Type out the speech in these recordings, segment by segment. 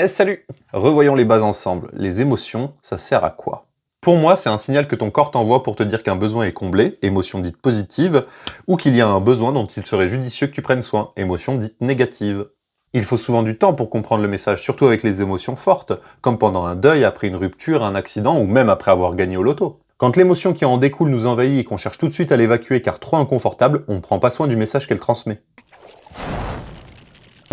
Salut! Revoyons les bases ensemble. Les émotions, ça sert à quoi? Pour moi, c'est un signal que ton corps t'envoie pour te dire qu'un besoin est comblé, émotion dite positive, ou qu'il y a un besoin dont il serait judicieux que tu prennes soin, émotion dite négative. Il faut souvent du temps pour comprendre le message, surtout avec les émotions fortes, comme pendant un deuil, après une rupture, un accident, ou même après avoir gagné au loto. Quand l'émotion qui en découle nous envahit et qu'on cherche tout de suite à l'évacuer car trop inconfortable, on ne prend pas soin du message qu'elle transmet.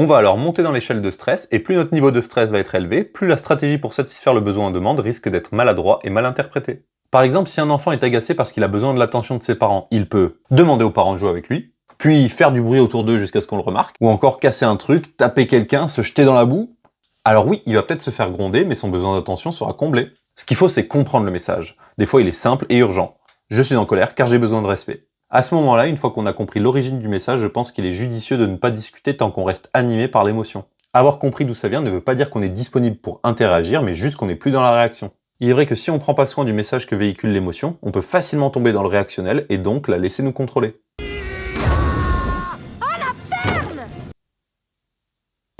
On va alors monter dans l'échelle de stress, et plus notre niveau de stress va être élevé, plus la stratégie pour satisfaire le besoin en demande risque d'être maladroit et mal interprétée. Par exemple, si un enfant est agacé parce qu'il a besoin de l'attention de ses parents, il peut demander aux parents de jouer avec lui, puis faire du bruit autour d'eux jusqu'à ce qu'on le remarque, ou encore casser un truc, taper quelqu'un, se jeter dans la boue. Alors oui, il va peut-être se faire gronder, mais son besoin d'attention sera comblé. Ce qu'il faut, c'est comprendre le message. Des fois, il est simple et urgent. Je suis en colère car j'ai besoin de respect. À ce moment-là, une fois qu'on a compris l'origine du message, je pense qu'il est judicieux de ne pas discuter tant qu'on reste animé par l'émotion. Avoir compris d'où ça vient ne veut pas dire qu'on est disponible pour interagir, mais juste qu'on n'est plus dans la réaction. Il est vrai que si on prend pas soin du message que véhicule l'émotion, on peut facilement tomber dans le réactionnel et donc la laisser nous contrôler.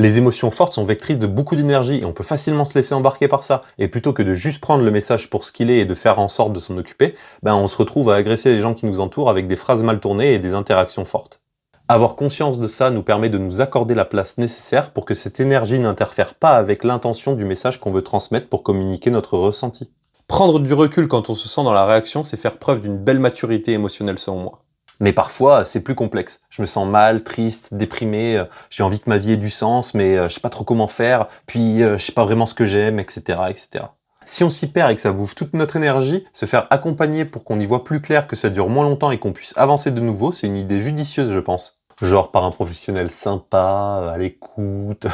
Les émotions fortes sont vectrices de beaucoup d'énergie et on peut facilement se laisser embarquer par ça. Et plutôt que de juste prendre le message pour ce qu'il est et de faire en sorte de s'en occuper, on se retrouve à agresser les gens qui nous entourent avec des phrases mal tournées et des interactions fortes. Avoir conscience de ça nous permet de nous accorder la place nécessaire pour que cette énergie n'interfère pas avec l'intention du message qu'on veut transmettre pour communiquer notre ressenti. Prendre du recul quand on se sent dans la réaction, c'est faire preuve d'une belle maturité émotionnelle selon moi. Mais parfois, c'est plus complexe. Je me sens mal, triste, déprimé, j'ai envie que ma vie ait du sens, mais je sais pas trop comment faire, puis je sais pas vraiment ce que j'aime, etc., etc. Si on s'y perd et que ça bouffe toute notre énergie, se faire accompagner pour qu'on y voit plus clair, que ça dure moins longtemps et qu'on puisse avancer de nouveau, c'est une idée judicieuse, je pense. Genre par un professionnel sympa, à l'écoute.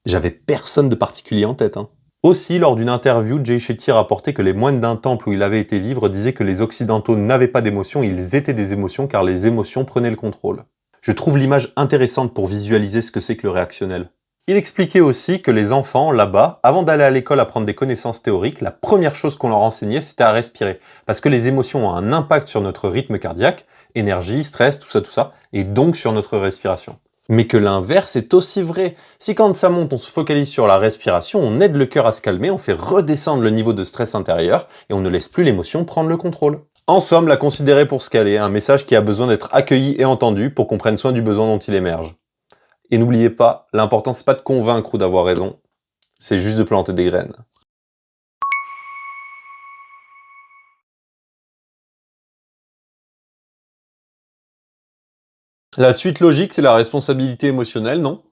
J'avais personne de particulier en tête, hein. Aussi, lors d'une interview, Jay Shetty rapportait que les moines d'un temple où il avait été vivre disaient que les Occidentaux n'avaient pas d'émotions, ils étaient des émotions car les émotions prenaient le contrôle. Je trouve l'image intéressante pour visualiser ce que c'est que le réactionnel. Il expliquait aussi que les enfants, là-bas, avant d'aller à l'école apprendre des connaissances théoriques, la première chose qu'on leur enseignait, c'était à respirer. Parce que les émotions ont un impact sur notre rythme cardiaque, énergie, stress, tout ça, et donc sur notre respiration. Mais que l'inverse est aussi vrai. Si quand ça monte, on se focalise sur la respiration, on aide le cœur à se calmer, on fait redescendre le niveau de stress intérieur et on ne laisse plus l'émotion prendre le contrôle. En somme, la considérer pour ce qu'elle est, un message qui a besoin d'être accueilli et entendu pour qu'on prenne soin du besoin dont il émerge. Et n'oubliez pas, l'important c'est pas de convaincre ou d'avoir raison, c'est juste de planter des graines. La suite logique, c'est la responsabilité émotionnelle, non?